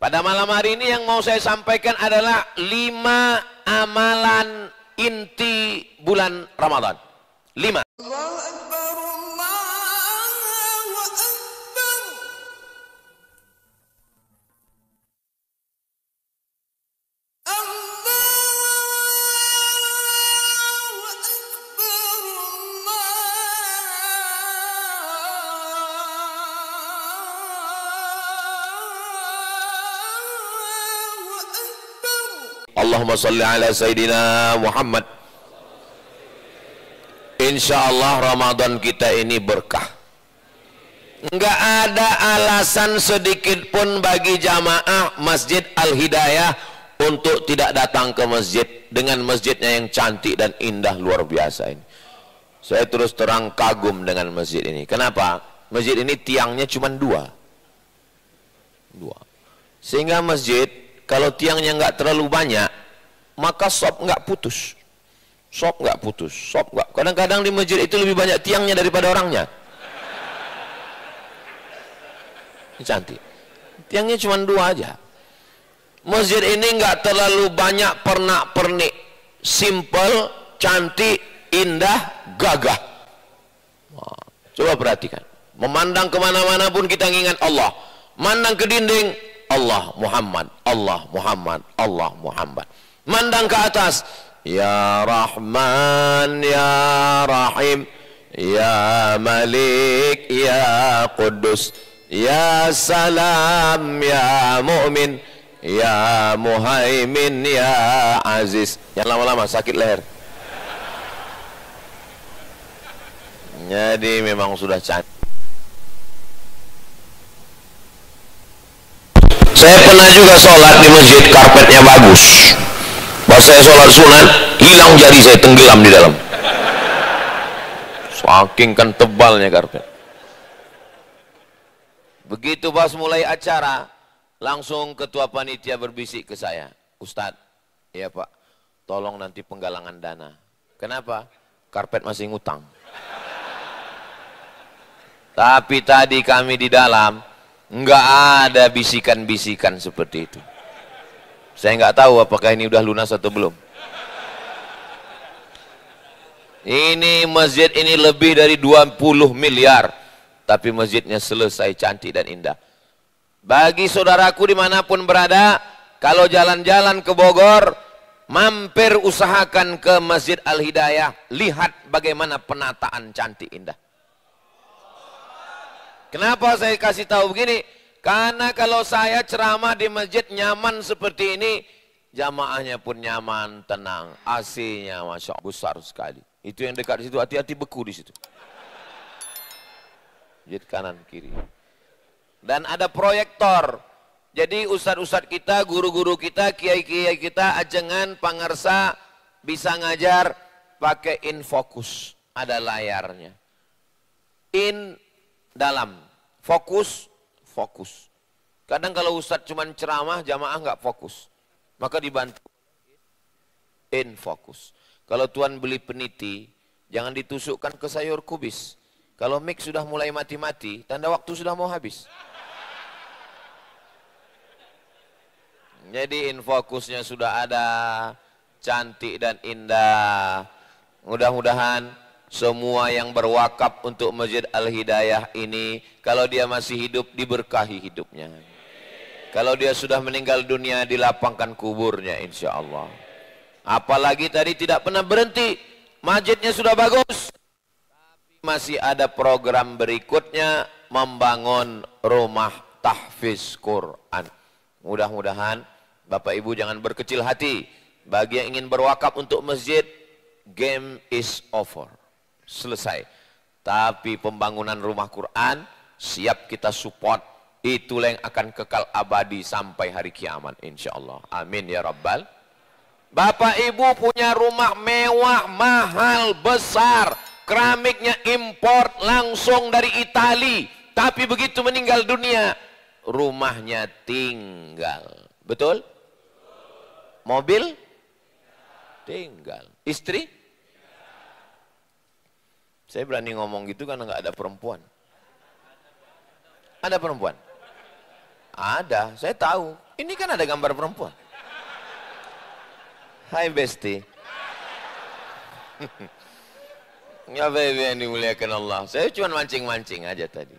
Pada malam hari ini yang mau saya sampaikan adalah 5 amalan inti bulan Ramadan. 5. Allahumma salli ala Sayyidina Muhammad. Insyaallah Ramadan kita ini berkah. Enggak ada alasan sedikit pun bagi jamaah Masjid Al-Hidayah untuk tidak datang ke masjid dengan masjidnya yang cantik dan indah luar biasa ini. Saya terus terang kagum dengan masjid ini. Kenapa? Masjid ini tiangnya cuma 2. Sehingga masjid kalau tiangnya nggak terlalu banyak, maka sop nggak putus. Kadang-kadang di masjid itu lebih banyak tiangnya daripada orangnya. Ini cantik. Tiangnya cuma 2 aja. Masjid ini nggak terlalu banyak pernak-pernik, simple, cantik, indah, gagah. Wah, coba perhatikan. Memandang kemana-mana pun kita ingat Allah. Mandang ke dinding, Allah Muhammad, Allah Muhammad, Allah Muhammad. Mandang ke atas, Ya Rahman, Ya Rahim, Ya Malik, Ya Quddus, Ya Salam, Ya Mu'min, Ya Muhaimin, Ya Aziz. Yang lama-lama sakit leher. Jadi memang sudah cantik. Saya pernah juga sholat di masjid, karpetnya bagus. Pas saya sholat sunat, hilang jari saya, tenggelam di dalam. Saking kan tebalnya karpet. Begitu pas mulai acara, langsung ketua panitia berbisik ke saya, Ustadz, iya Pak, tolong nanti penggalangan dana. Kenapa? Karpet masih ngutang. Tapi tadi kami di dalam, nggak ada bisikan-bisikan seperti itu. Saya nggak tahu apakah ini udah lunas atau belum. Ini masjid ini lebih dari 20 miliar, tapi masjidnya selesai, cantik dan indah. Bagi saudaraku dimanapun berada, kalau jalan-jalan ke Bogor, mampir usahakan ke Masjid Al-Hidayah, lihat bagaimana penataan cantik indah. Kenapa saya kasih tahu begini? Karena kalau saya ceramah di masjid nyaman seperti ini, jamaahnya pun nyaman, tenang, AC-nya masya Allah besar sekali. Itu yang dekat di situ, hati-hati beku di situ. Masjid kanan kiri. Dan ada proyektor. Jadi ustadz-ustadz kita, guru-guru kita, kiai-kiai kita, ajengan, pangarsa bisa ngajar pakai infocus. Ada layarnya. Dalam fokus. Kadang kalau ustadz cuma ceramah, jamaah nggak fokus, maka dibantu infocus. Kalau tuan beli peniti, jangan ditusukkan ke sayur kubis. Kalau mic sudah mulai mati-mati, tanda waktu sudah mau habis. Jadi infokusnya sudah ada, cantik dan indah. Mudah-mudahan semua yang berwakaf untuk Masjid Al-Hidayah ini, kalau dia masih hidup, diberkahi hidupnya. Kalau dia sudah meninggal dunia, dilapangkan kuburnya insya Allah. Apalagi tadi tidak pernah berhenti, masjidnya sudah bagus, tapi masih ada program berikutnya, membangun rumah tahfiz Quran. Mudah-mudahan Bapak Ibu jangan berkecil hati. Bagi yang ingin berwakaf untuk masjid, game is over. Selesai. Tapi pembangunan rumah Quran siap kita support. Itulah yang akan kekal abadi sampai hari kiamat insyaallah. Amin ya rabbal. Bapak Ibu punya rumah mewah, mahal, besar, keramiknya import langsung dari Itali, tapi begitu meninggal dunia rumahnya tinggal. Betul? Mobil tinggal. Istri? Saya berani ngomong gitu karena nggak ada perempuan. Ada perempuan? Ada, saya tahu. Ini kan ada gambar perempuan. Hai Besti. Ya baby yang dimuliakan Allah. Saya cuma mancing-mancing aja tadi.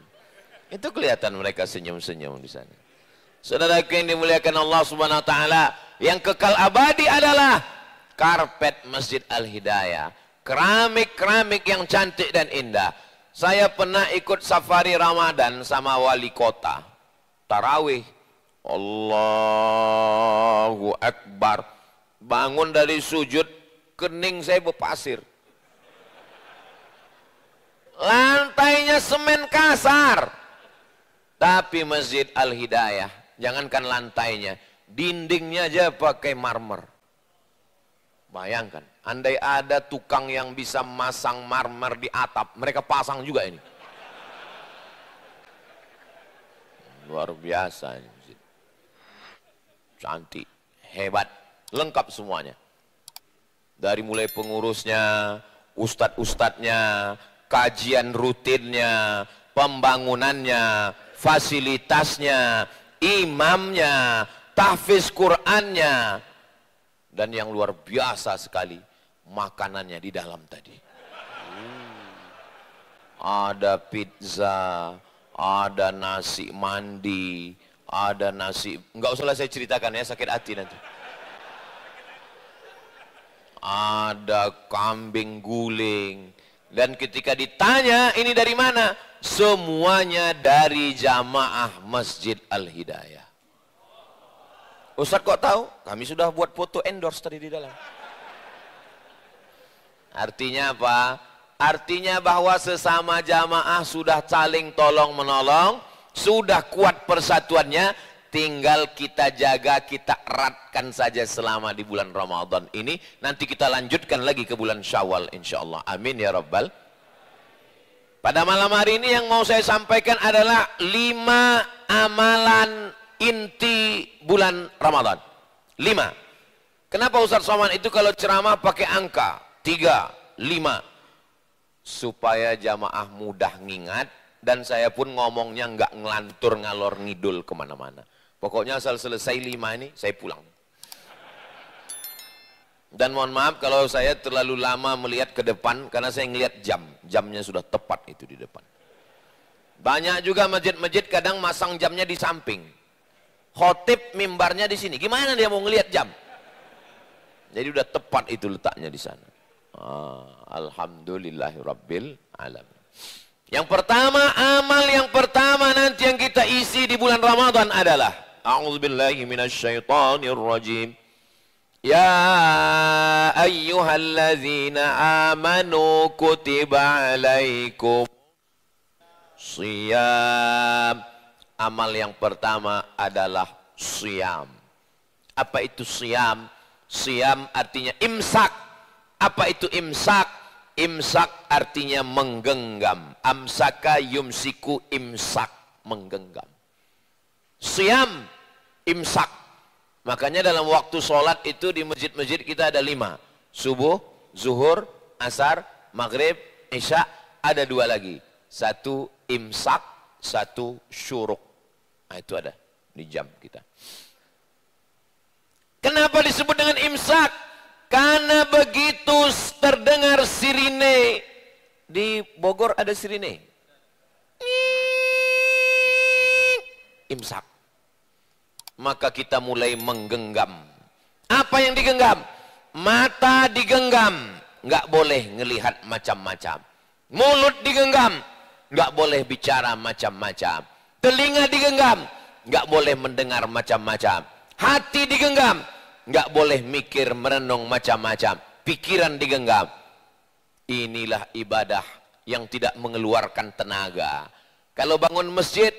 Itu kelihatan mereka senyum-senyum di sana. Saudaraku yang dimuliakan Allah Subhanahu wa taala, yang kekal abadi adalah karpet Masjid Al-Hidayah. Keramik-keramik yang cantik dan indah. Saya pernah ikut safari Ramadan sama wali kota. Tarawih. Allahu Akbar. Bangun dari sujud, kening saya berpasir. Lantainya semen kasar. Tapi Masjid Al-Hidayah, jangankan lantainya, dindingnya aja pakai marmer. Bayangkan, andai ada tukang yang bisa masang marmer di atap, mereka pasang juga ini. Luar biasa ini masjid. Cantik, hebat, lengkap semuanya. Dari mulai pengurusnya, ustadz-ustadznya, kajian rutinnya, pembangunannya, fasilitasnya, imamnya, tahfiz Qur'annya, dan yang luar biasa sekali, makanannya di dalam tadi. Ada pizza, ada nasi mandi, ada nasi, enggak usah saya ceritakan ya, sakit hati nanti. Ada kambing guling. Dan ketika ditanya ini dari mana, semuanya dari jamaah Masjid Al-Hidayah. Ustaz kok tahu? Kami sudah buat foto endorse tadi di dalam. Artinya apa? Artinya bahwa sesama jamaah sudah saling tolong menolong, sudah kuat persatuannya, tinggal kita jaga, kita eratkan saja selama di bulan Ramadan ini. Nanti kita lanjutkan lagi ke bulan Syawal insyaallah. Amin ya rabbal. Pada malam hari ini yang mau saya sampaikan adalah 5 amalan inti bulan Ramadan. 5. Kenapa Ustaz Somad itu kalau ceramah pakai angka 3, 5? Supaya jamaah mudah ngingat, dan saya pun ngomongnya nggak ngelantur ngalor ngidul kemana-mana. Pokoknya asal selesai 5 ini, saya pulang. Dan mohon maaf kalau saya terlalu lama melihat ke depan, karena saya ngelihat jam. Jamnya sudah tepat itu di depan. Banyak juga masjid-masjid kadang masang jamnya di samping. Khotib mimbarnya di sini. Gimana dia mau ngelihat jam? Jadi udah tepat itu letaknya di sana. Alhamdulillahirabbil alamin. Yang pertama, amal yang pertama nanti yang kita isi di bulan Ramadan adalah a'udzubillahi minasyaitonirrajim. Ya ayyuhallazina amanu kutiba alaikum shiyam. Amal yang pertama adalah shiyam. Apa itu shiyam? Shiyam artinya imsak. Apa itu imsak? Imsak artinya menggenggam. Amsaka yumsiku, imsak, menggenggam. Shiyam, imsak. Makanya dalam waktu sholat itu di masjid-masjid kita ada 5. Subuh, zuhur, asar, maghrib, isya. Ada 2 lagi. 1 imsak, 1 syuruk. Nah itu ada di jam kita. Kenapa disebut dengan imsak? Karena begitu terdengar sirine. Di Bogor ada sirine. Imsak. Maka kita mulai menggenggam. Apa yang digenggam? Mata digenggam, nggak boleh ngelihat macam-macam. Mulut digenggam, nggak boleh bicara macam-macam. Telinga digenggam, nggak boleh mendengar macam-macam. Hati digenggam, nggak boleh mikir merenung macam-macam. Pikiran digenggam. Inilah ibadah yang tidak mengeluarkan tenaga. Kalau bangun masjid,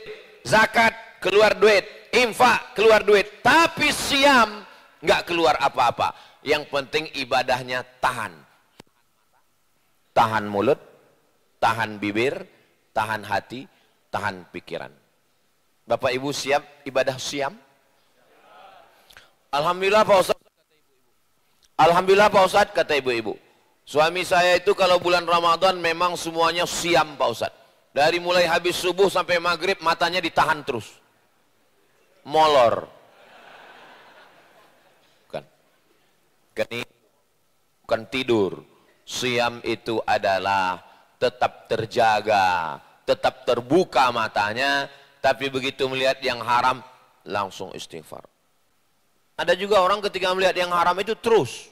zakat, keluar duit, infak, keluar duit, tapi siam nggak keluar apa-apa. Yang penting ibadahnya tahan. Tahan mulut, tahan bibir, tahan hati, tahan pikiran. Bapak Ibu siap ibadah siam? Alhamdulillah Pak Ustaz. Alhamdulillah Pak Ustaz, kata ibu-ibu. Suami saya itu kalau bulan Ramadan memang semuanya siam Pak Ustaz. Dari mulai habis subuh sampai maghrib matanya ditahan terus. molor. Bukan tidur. Siam itu adalah tetap terjaga, tetap terbuka matanya, tapi begitu melihat yang haram langsung istighfar. Ada juga orang ketika melihat yang haram itu terus.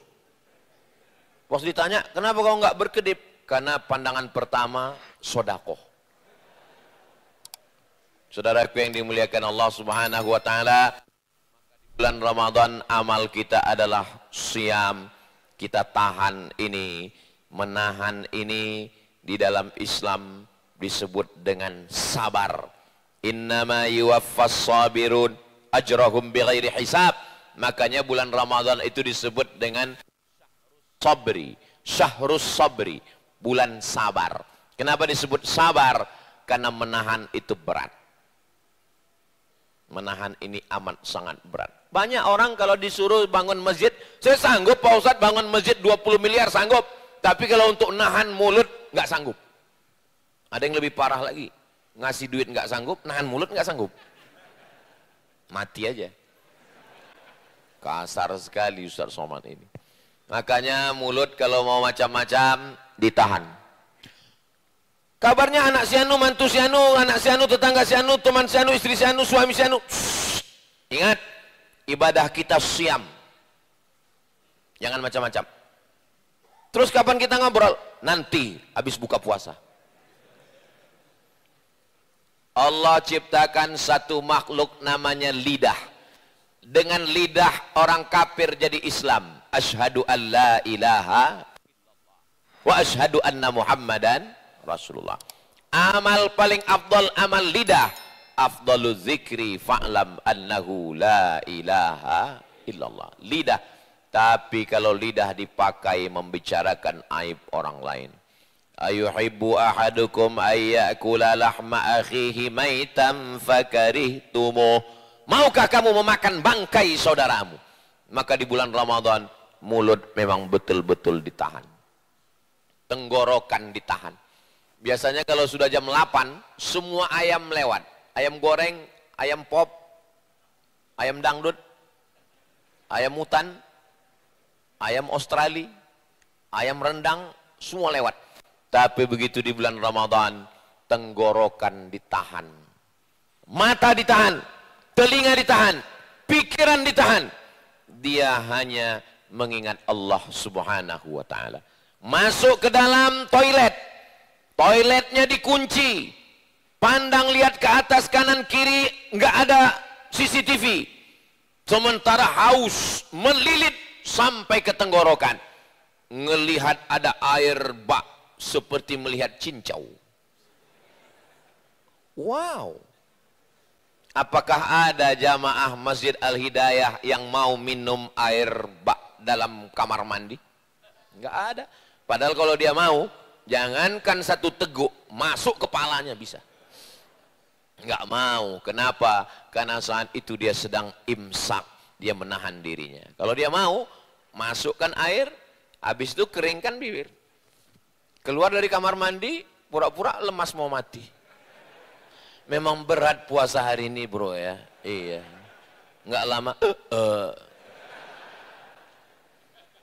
Pas ditanya, kenapa kau nggak berkedip? Karena pandangan pertama sodakoh. Saudaraku yang dimuliakan Allah Subhanahu wa taala, bulan Ramadan amal kita adalah siam. Kita tahan ini, menahan ini di dalam Islam disebut dengan sabar. Innama yuwaffas sabirun ajrahum bighairi hisab. Makanya bulan Ramadan itu disebut dengan sabri, syahrus sabri, bulan sabar. Kenapa disebut sabar? Karena menahan itu berat. Menahan ini amat sangat berat. Banyak orang kalau disuruh bangun masjid, saya sanggup Pak Ustadz bangun masjid 20 miliar sanggup. Tapi kalau untuk nahan mulut nggak sanggup. Ada yang lebih parah lagi, ngasih duit nggak sanggup, nahan mulut nggak sanggup. Mati aja. Kasar sekali Ustadz Somad ini. Makanya mulut kalau mau macam-macam ditahan. Kabarnya anak si anu, mantu si anu, anak si anu, tetangga si anu, teman si anu, istri si anu, suami si anu. Ingat, ibadah kita siam. Jangan macam-macam. Terus kapan kita ngobrol? Nanti habis buka puasa. Allah ciptakan satu makhluk namanya lidah. Dengan lidah orang kafir jadi Islam. Asyhadu an la ilaha wa asyhadu anna Muhammadan Rasulullah. Amal paling afdal amal lidah. Afdalu zikri fa'lam annahu la ilaha illallah. Lidah. Tapi kalau lidah dipakai membicarakan aib orang lain. Ayuhibbu ahadukum ayyakula lahma akhihi maitam fakarihtumuh. Maukah kamu memakan bangkai saudaramu? Maka di bulan Ramadan mulut memang betul-betul ditahan. Tenggorokan ditahan. Biasanya kalau sudah jam 8, semua ayam lewat. Ayam goreng, ayam pop, ayam dangdut, ayam hutan, ayam Australia, ayam rendang, semua lewat. Tapi begitu di bulan Ramadan, tenggorokan ditahan. Mata ditahan, telinga ditahan, pikiran ditahan. Dia hanya mengingat Allah Subhanahu wa taala. Masuk ke dalam toilet. Toiletnya dikunci, pandang lihat ke atas kanan kiri nggak ada CCTV. Sementara haus melilit sampai ke tenggorokan, ngelihat ada air bak seperti melihat cincau. Wow. Apakah ada jamaah Masjid Al-Hidayah yang mau minum air bak dalam kamar mandi? Nggak ada. Padahal kalau dia mau, jangankan satu teguk, masuk kepalanya bisa. Nggak mau. Kenapa? Karena saat itu dia sedang imsak. Dia menahan dirinya. Kalau dia mau, masukkan air, habis itu keringkan bibir. Keluar dari kamar mandi, pura-pura lemas mau mati. Memang berat puasa hari ini bro ya. Iya. Nggak lama.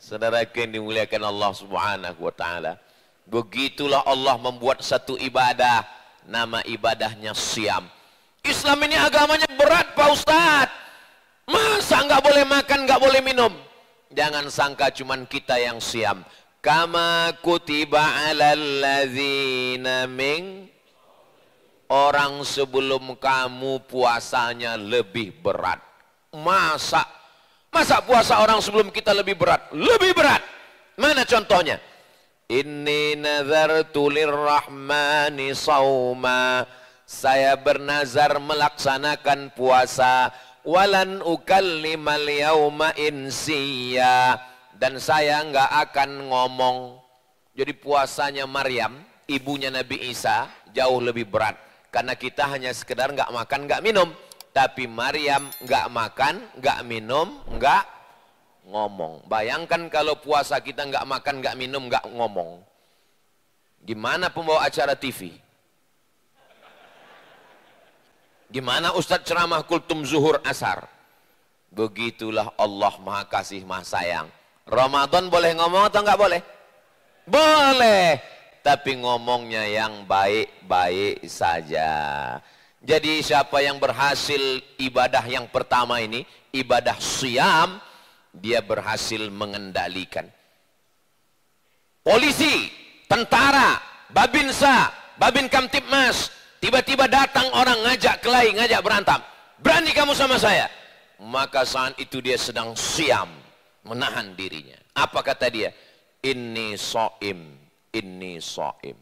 Saudara yang dimuliakan Allah Subhanahu wa taala. Begitulah Allah membuat satu ibadah, nama ibadahnya siam. Islam ini agamanya berat Pak Ustadz. Masa nggak boleh makan, nggak boleh minum? Jangan sangka cuman kita yang siam. Kama kutiba alal ladzina min, orang sebelum kamu puasanya lebih berat. Masa puasa orang sebelum kita lebih berat? Lebih berat. Mana contohnya? Inni nazartu lirrahmani sauma. Saya bernazar melaksanakan puasa. Walan ukallimal yauma insiya. Dan saya nggak akan ngomong. Jadi puasanya Maryam, ibunya Nabi Isa, jauh lebih berat. Karena kita hanya sekedar nggak makan, nggak minum. Tapi Maryam nggak makan, nggak minum, nggak ngomong. Bayangkan kalau puasa kita nggak makan, nggak minum, nggak ngomong. Gimana pembawa acara TV? Gimana Ustadz ceramah kultum zuhur asar? Begitulah Allah maha kasih maha sayang. Ramadan boleh ngomong atau enggak boleh? Boleh, tapi ngomongnya yang baik-baik saja. Jadi siapa yang berhasil ibadah yang pertama ini, ibadah siyam, dia berhasil mengendalikan. Polisi, tentara, babinsa, babin kamtipmas, tiba-tiba datang orang ngajak kelahi, ngajak berantem. Berani kamu sama saya? Maka saat itu dia sedang siyam, menahan dirinya. Apa kata dia? Inni so'im, inni so'im.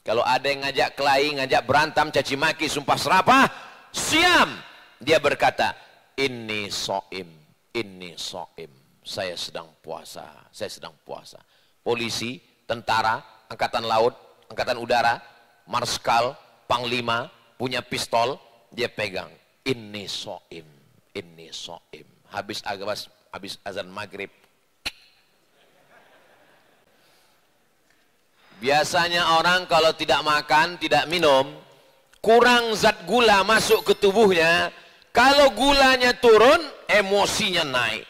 Kalau ada yang ngajak kelahi, ngajak berantem, caci maki, sumpah serapah, siam. Dia berkata, inni so'im, inni so'im. Saya sedang puasa, saya sedang puasa. Polisi, tentara, angkatan laut, angkatan udara, marskal, panglima, punya pistol, dia pegang. Inni so'im, inni so'im. Habis azan maghrib. Biasanya orang kalau tidak makan, tidak minum, kurang zat gula masuk ke tubuhnya. Kalau gulanya turun, emosinya naik.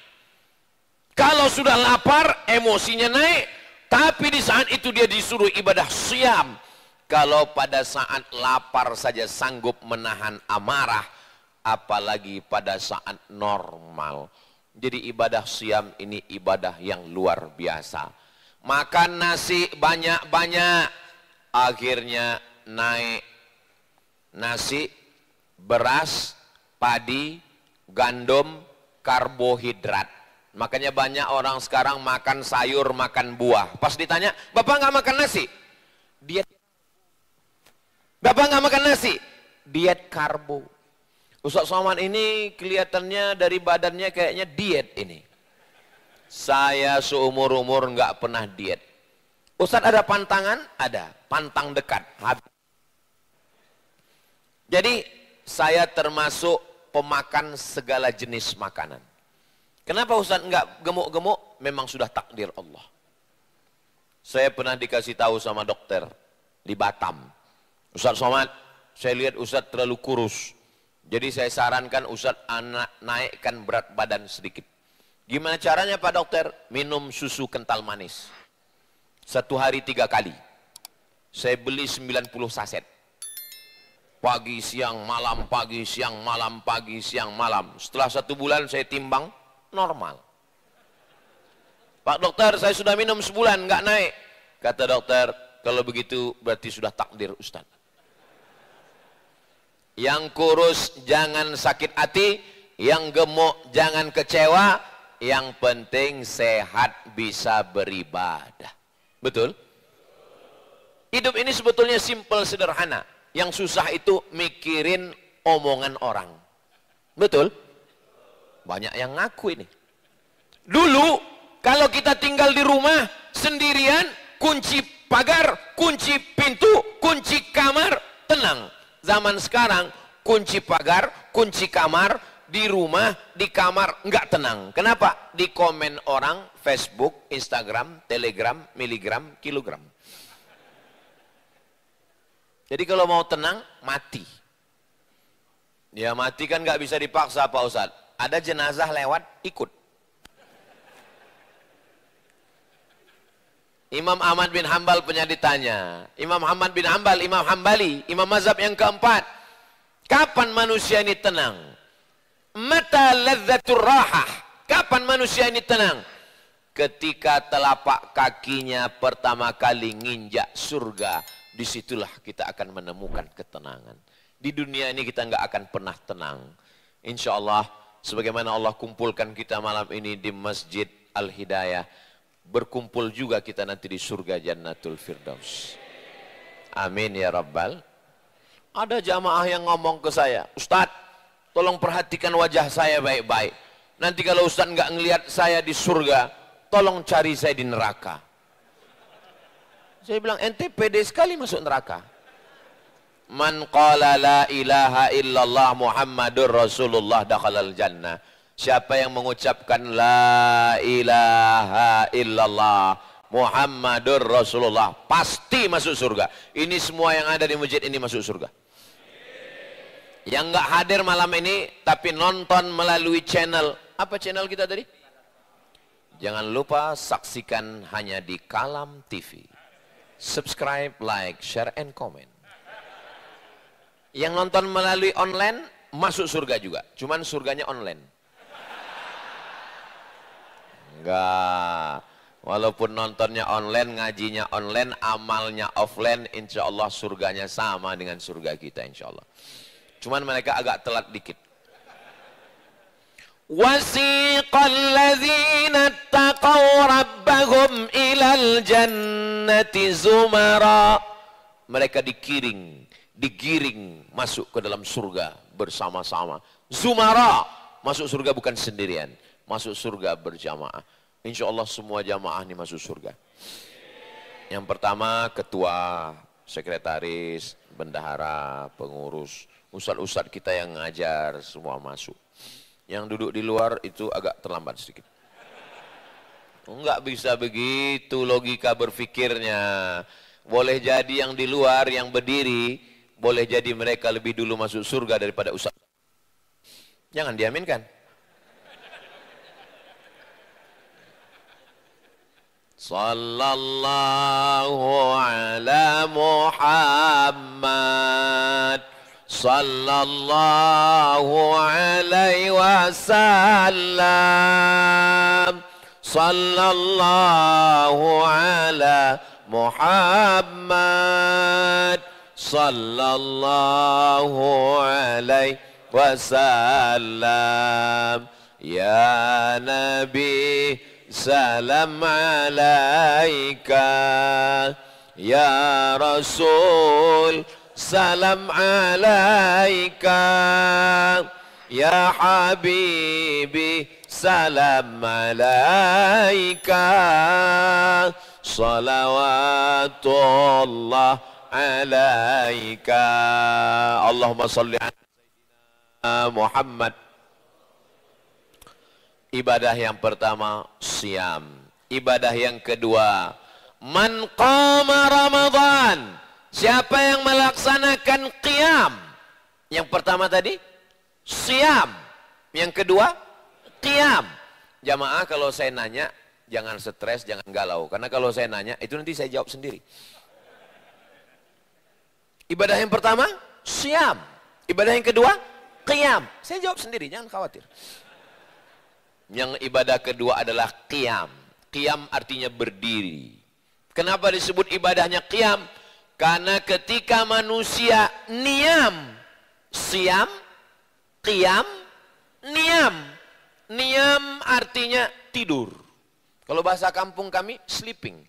Kalau sudah lapar, emosinya naik. Tapi di saat itu dia disuruh ibadah siyam. Kalau pada saat lapar saja sanggup menahan amarah, apalagi pada saat normal. Jadi ibadah siyam ini ibadah yang luar biasa. Makan nasi banyak-banyak, akhirnya naik nasi, beras, padi, gandum, karbohidrat. Makanya banyak orang sekarang makan sayur, makan buah. Pas ditanya, Bapak nggak makan nasi? Diet. Bapak nggak makan nasi? Diet karbo. Ustaz Somad ini kelihatannya dari badannya kayaknya diet ini. Saya seumur-umur nggak pernah diet. Ustadz ada pantangan? Ada. Pantang dekat. Jadi saya termasuk pemakan segala jenis makanan. Kenapa Ustadz nggak gemuk-gemuk? Memang sudah takdir Allah. Saya pernah dikasih tahu sama dokter di Batam. Ustadz Somad, saya lihat Ustadz terlalu kurus. Jadi saya sarankan Ustadz naikkan berat badan sedikit. Gimana caranya Pak Dokter? Minum susu kental manis. 1 hari 3 kali. Saya beli 90 saset. Pagi, siang, malam, pagi, siang, malam, pagi, siang, malam. Setelah 1 bulan saya timbang, normal. Pak Dokter, saya sudah minum sebulan, nggak naik. Kata dokter, kalau begitu berarti sudah takdir Ustaz. Yang kurus jangan sakit hati, yang gemuk jangan kecewa, yang penting sehat bisa beribadah. Betul? Hidup ini sebetulnya simpel sederhana. Yang susah itu mikirin omongan orang. Betul? Banyak yang ngaku ini. Dulu kalau kita tinggal di rumah sendirian, kunci pagar, kunci pintu, kunci kamar, tenang. Zaman sekarang kunci pagar, kunci kamar, di rumah, di kamar, nggak tenang. Kenapa? Di komen orang, Facebook, Instagram, Telegram, miligram, kilogram. Jadi kalau mau tenang, mati. Ya mati kan nggak bisa dipaksa Pak Ustadz. Ada jenazah lewat, ikut. Imam Ahmad bin Hambal pernah ditanya. Imam Ahmad bin Hambal, Imam Hambali, Imam mazhab yang keempat. Kapan manusia ini tenang? Mata ladzatur rahah. Kapan manusia ini tenang? Ketika telapak kakinya pertama kali nginjak surga, disitulah kita akan menemukan ketenangan. Di dunia ini kita nggak akan pernah tenang. Insya Allah, sebagaimana Allah kumpulkan kita malam ini di Masjid Al-Hidayah, berkumpul juga kita nanti di surga Jannatul Firdaus. Amin ya Rabbal. Ada jamaah yang ngomong ke saya, Ustadz, tolong perhatikan wajah saya baik-baik. Nanti kalau Ustadz nggak ngelihat saya di surga, tolong cari saya di neraka. Saya bilang, ente pede sekali masuk neraka. Man qala la ilaha illallah Muhammadur Rasulullah dakhalal jannah. Siapa yang mengucapkan la ilaha illallah Muhammadur Rasulullah, pasti masuk surga. Ini semua yang ada di masjid ini masuk surga. Yang nggak hadir malam ini tapi nonton melalui channel, apa channel kita tadi? Jangan lupa saksikan hanya di Kalam TV. Subscribe, like, share, and comment. Yang nonton melalui online masuk surga juga, cuman surganya online. Enggak, walaupun nontonnya online, ngajinya online, amalnya offline, insya Allah surganya sama dengan surga kita, insya Allah. Cuman mereka agak telat dikit. Wasiqal ladzina taqaw rabbahum ilal jannati zumara. Mereka digiring masuk ke dalam surga bersama-sama. Zumara, masuk surga bukan sendirian, masuk surga berjamaah. Insya Allah semua jamaah ini masuk surga. Yang pertama ketua, sekretaris, bendahara, pengurus, ustadz-ustadz kita yang ngajar semua masuk. Yang duduk di luar itu agak terlambat sedikit. Enggak bisa begitu logika berfikirnya. Boleh jadi yang di luar, yang berdiri, boleh jadi mereka lebih dulu masuk surga daripada ustadz. Jangan diaminkan. Sallallahu ala Muhammad, sallallahu alaihi wasallam, sallallahu ala Muhammad, sallallahu alaihi wasallam. Ya Nabi, salam alaika. Ya Rasul, salam alaika. Ya Habibi, salam alaika. Salawatullah alaika. Allahumma salli ala Muhammad. Ibadah yang pertama siam. Ibadah yang kedua, man qama Ramadan. Siapa yang melaksanakan qiyam? Yang pertama tadi siam. Yang kedua qiyam. Jamaah, kalau saya nanya jangan stres, jangan galau, karena kalau saya nanya itu nanti saya jawab sendiri. Ibadah yang pertama siam. Ibadah yang kedua qiyam. Saya jawab sendiri, jangan khawatir. Yang ibadah kedua adalah qiyam. Qiyam artinya berdiri. Kenapa disebut ibadahnya qiyam? Karena ketika manusia niam, siam, qiyam, niam. Niam artinya tidur. Kalau bahasa kampung kami, sleeping.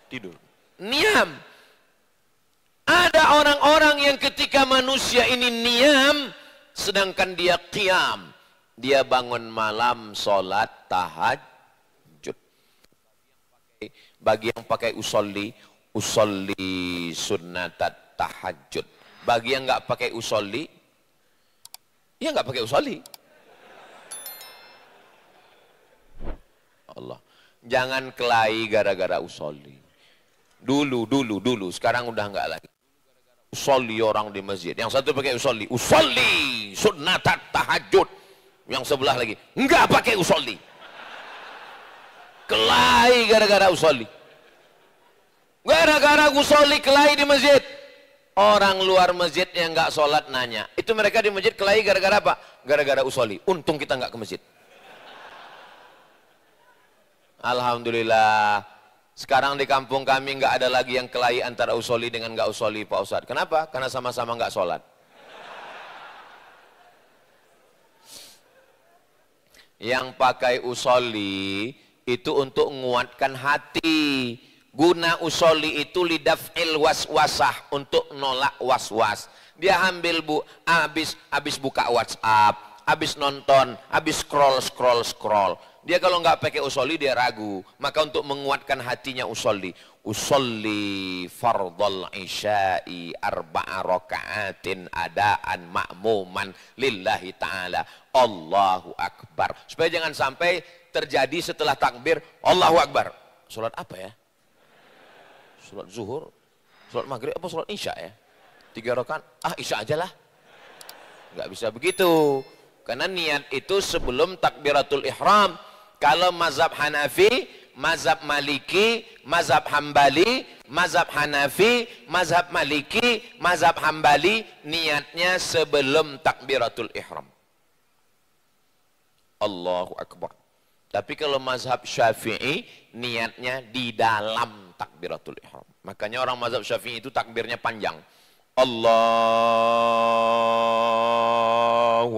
Tidur. Niam. Ada orang-orang yang ketika manusia ini niam, sedangkan dia qiyam. Dia bangun malam, sholat, tahajud. Bagi yang pakai usolli, usolli sunnatat tahajud. Bagi yang nggak pakai usolli, ya nggak pakai usolli. Allah, jangan kelahi gara-gara usolli. Dulu, sekarang udah nggak lagi. Usolli orang di masjid. Yang satu pakai usolli, usolli sunnatat tahajud. Yang sebelah lagi enggak pakai usolli. Kelahi gara-gara usolli. Gara-gara usolli kelahi di masjid. Orang luar masjid yang enggak sholat nanya, itu mereka di masjid kelahi gara-gara apa? Gara-gara usolli. Untung kita enggak ke masjid. Alhamdulillah. Sekarang di kampung kami enggak ada lagi yang kelahi antara usolli dengan enggak usolli, Pak Ustadz. Kenapa? Karena sama-sama enggak sholat. Yang pakai usolli itu untuk menguatkan hati. Guna usolli itu lidaf'il waswasah, untuk nolak waswas. Dia ambil habis buka WhatsApp, habis nonton, habis scroll. Dia kalau nggak pakai usolli dia ragu. Maka untuk menguatkan hatinya usolli. Usolli fardhal isya'i arba'a raka'atin adaan ma'muman lillahi ta'ala. Allahu Akbar. Supaya jangan sampai terjadi setelah takbir Allahu Akbar. Sholat apa ya? Sholat zuhur, sholat maghrib apa sholat isya ya? 3 rakaat, isya aja lah. Nggak bisa begitu. Karena niat itu sebelum takbiratul ihram. Kalau mazhab Hanafi, mazhab Maliki, mazhab Hambali, mazhab Hanafi, mazhab Maliki, mazhab Hambali, niatnya sebelum takbiratul ihram. Allahu Akbar. Tapi kalau mazhab Syafi'i, niatnya di dalam takbiratul ihram. Makanya orang mazhab Syafi'i itu takbirnya panjang. Allahu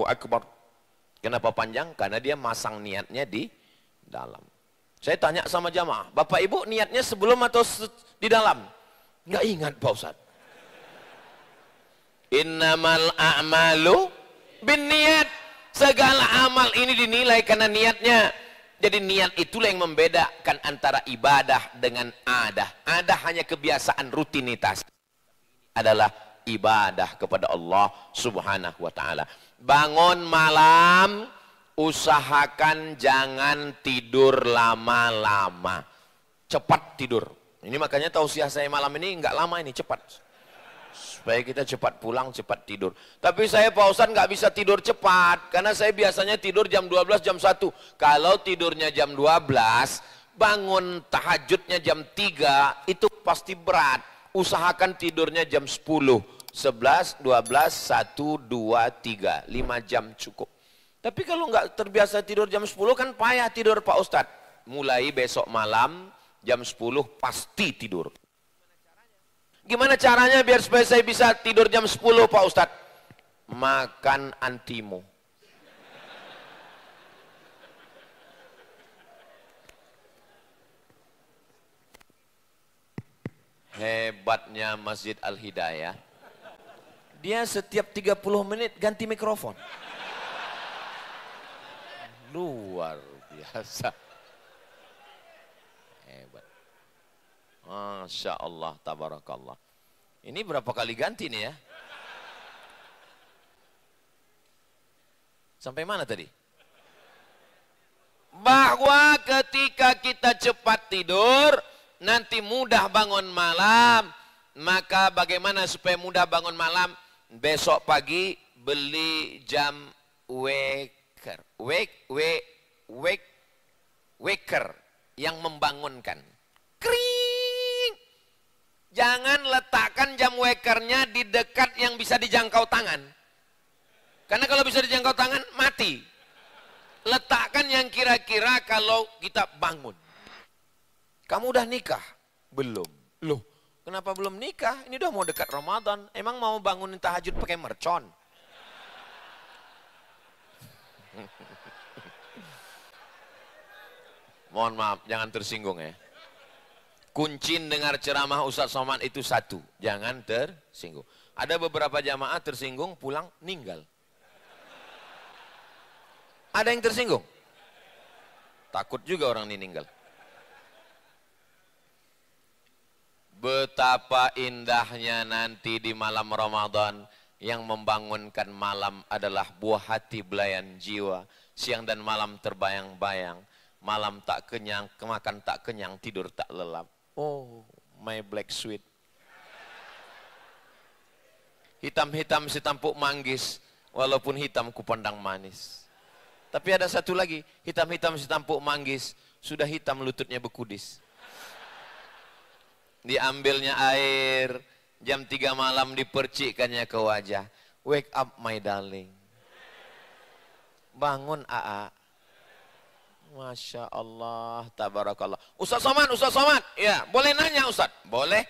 Akbar. Kenapa panjang? Karena dia masang niatnya di dalam. Saya tanya sama jamaah, Bapak Ibu niatnya sebelum atau di dalam? Nggak ingat Pak Ustaz. Innamal a'malu bin niat. Segala amal ini dinilai karena niatnya. Jadi niat itulah yang membedakan antara ibadah dengan adah. Adah hanya kebiasaan rutinitas. Adalah ibadah kepada Allah Subhanahu wa ta'ala. Bangun malam, usahakan jangan tidur lama-lama. Cepat tidur. Ini makanya tausiah saya malam ini nggak lama ini, cepat. Supaya kita cepat pulang, cepat tidur. Tapi saya Pak Ustadz nggak bisa tidur cepat. Karena saya biasanya tidur jam 12, jam 1. Kalau tidurnya jam 12, bangun tahajudnya jam 3, itu pasti berat. Usahakan tidurnya jam 10, 11, 12, 1, 2, 3. 5 jam cukup. Tapi kalau nggak terbiasa tidur jam 10 kan payah tidur Pak Ustadz. Mulai besok malam jam 10 pasti tidur. Gimana caranya biar supaya saya bisa tidur jam 10 Pak Ustadz? Makan antimo. Hebatnya Masjid Al-Hidayah. Dia setiap 30 menit ganti mikrofon. Luar biasa. Hebat. Masya Allah, tabarakallah. Ini berapa kali ganti nih ya? Sampai mana tadi? Bahwa ketika kita cepat tidur, nanti mudah bangun malam. Maka bagaimana supaya mudah bangun malam? Besok pagi beli jam waker. Waker yang membangunkan. Kring. Jangan letakkan jam wakernya di dekat yang bisa dijangkau tangan. Karena kalau bisa dijangkau tangan, mati. Letakkan yang kira-kira kalau kita bangun. Kamu udah nikah? Belum. Loh, kenapa belum nikah? Ini udah mau dekat Ramadan. Emang mau bangunin tahajud pakai mercon? Mohon maaf, jangan tersinggung ya. Kunci dengar ceramah Ustadz Somad itu satu, jangan tersinggung. Ada beberapa jamaah tersinggung, pulang, ninggal. Ada yang tersinggung? Takut juga orang ini ninggal. Betapa indahnya nanti di malam Ramadan, yang membangunkan malam adalah buah hati belayan jiwa. Siang dan malam terbayang-bayang. Malam tak kenyang, kemakan tak kenyang, tidur tak lelap. Oh, my black sweet. Hitam-hitam si tampuk manggis, walaupun hitam ku pandang manis. Tapi ada satu lagi, hitam-hitam si tampuk manggis, sudah hitam lututnya bekudis. Diambilnya air, jam 3 malam dipercikkannya ke wajah. Wake up my darling. Bangun AA. Masya Allah, tabarakallah. Ustaz Somad, ya boleh nanya Ustaz? Boleh.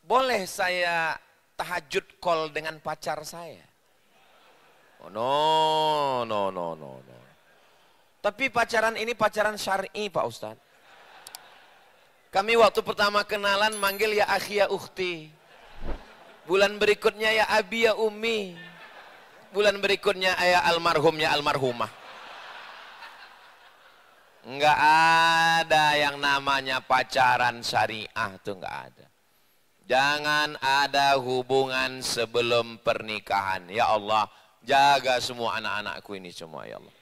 Boleh saya tahajud call dengan pacar saya? Oh, no. Tapi pacaran ini pacaran syar'i Pak Ustaz. Kami waktu pertama kenalan manggil ya akhi ya ukhti. Bulan berikutnya ya abi ya ummi. Bulan berikutnya ya almarhum ya almarhumah. Enggak ada yang namanya pacaran syariah, tuh enggak ada. Jangan ada hubungan sebelum pernikahan. Ya Allah, jaga semua anak-anakku ini semua ya Allah.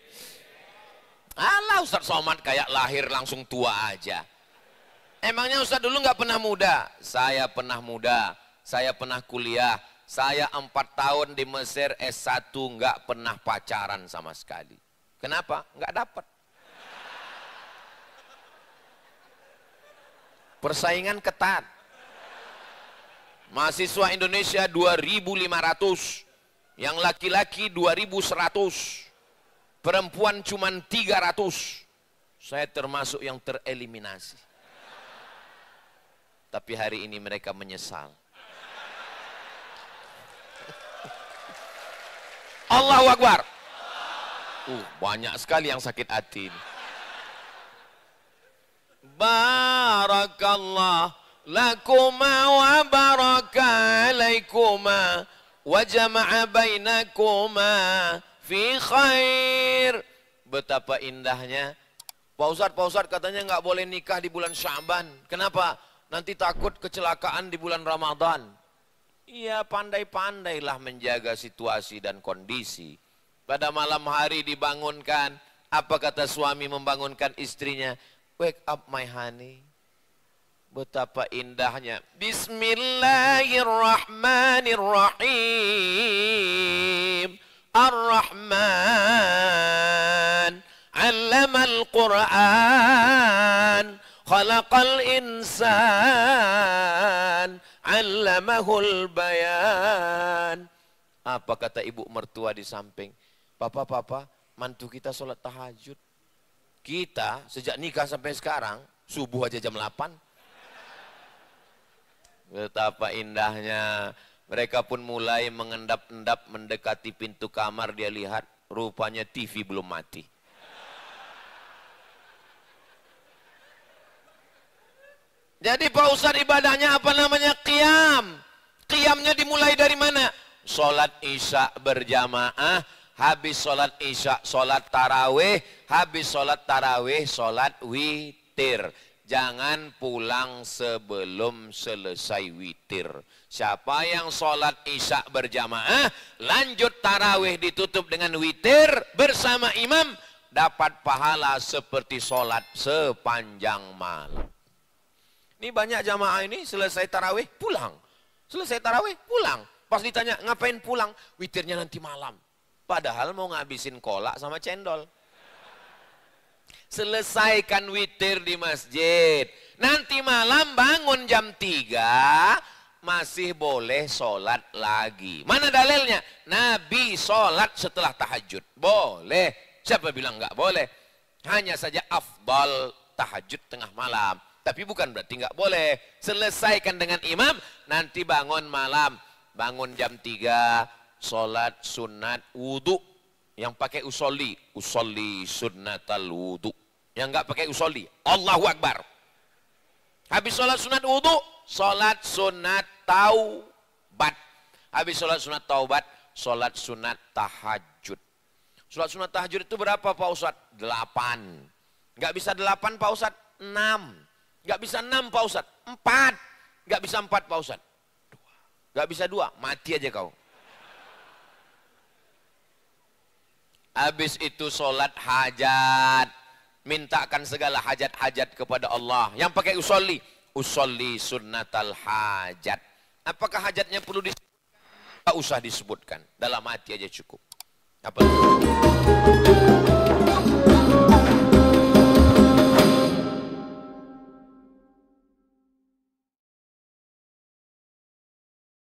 Alah Ustaz Somad kayak lahir langsung tua aja. Emangnya Ustaz dulu enggak pernah muda? Saya pernah muda, saya pernah kuliah, saya 4 tahun di Mesir S1 nggak pernah pacaran sama sekali. Kenapa? Nggak dapat. Persaingan ketat. Mahasiswa Indonesia 2.500, yang laki-laki 2.100, perempuan cuma 300. Saya termasuk yang tereliminasi. Tapi hari ini mereka menyesal. Allahu Akbar. Banyak sekali yang sakit hati ini. Barakallah lakuma wa baraka alaikuma wa jama'a bainakuma fi khair. Betapa indahnya. Pak Ustadz katanya nggak boleh nikah di bulan Sya'ban. Kenapa? Nanti takut kecelakaan di bulan Ramadan. Iya, pandai-pandailah menjaga situasi dan kondisi. Pada malam hari dibangunkan, apa kata suami membangunkan istrinya? Wake up my honey. Betapa indahnya. Bismillahirrahmanirrahim. Ar-Rahman. Allamal Qur'an. Khalaqal insan. Allamahul bayan. Apa kata ibu mertua di samping? Papa, mantu kita sholat tahajud. Kita sejak nikah sampai sekarang, subuh aja jam 8. Betapa indahnya. Mereka pun mulai mengendap-endap mendekati pintu kamar. Dia lihat, rupanya TV belum mati. Jadi Pak Ustadz ibadahnya apa namanya? Qiyam. Qiyamnya dimulai dari mana? Sholat isya berjamaah, habis sholat isya sholat tarawih, habis sholat tarawih sholat witir. Jangan pulang sebelum selesai witir. Siapa yang sholat isya berjamaah, lanjut tarawih ditutup dengan witir bersama imam, dapat pahala seperti sholat sepanjang malam. Ini banyak jamaah ini selesai tarawih pulang. Selesai tarawih pulang. Pas ditanya ngapain pulang? Witirnya nanti malam. Padahal mau ngabisin kolak sama cendol. Selesaikan witir di masjid. Nanti malam bangun jam 3. Masih boleh sholat lagi. Mana dalilnya? Nabi sholat setelah tahajud. Boleh. Siapa bilang nggak boleh? Hanya saja afdal tahajud tengah malam. Tapi bukan berarti nggak boleh. Selesaikan dengan imam, nanti bangun malam. Bangun jam 3, sholat sunat wudhu. Yang pakai usolli, usolli sunnatal wudhu. Yang nggak pakai usolli, Allahu Akbar. Habis sholat sunat wudhu, sholat sunat taubat. Habis sholat sunat taubat, sholat sunat tahajud. Sholat sunat tahajud itu berapa Pak Ustadz? 8. Nggak bisa 8 Pak Ustadz? 6. Gak bisa 6 Pak Ustadz, 4. Gak bisa 4 Pak Ustadz, 2. Gak bisa 2, mati aja kau. Habis itu sholat hajat. Mintakan segala hajat-hajat kepada Allah. Yang pakai usolli, usolli sunnatal hajat. Apakah hajatnya perlu disebutkan? Gak usah disebutkan, dalam hati aja cukup. Apa?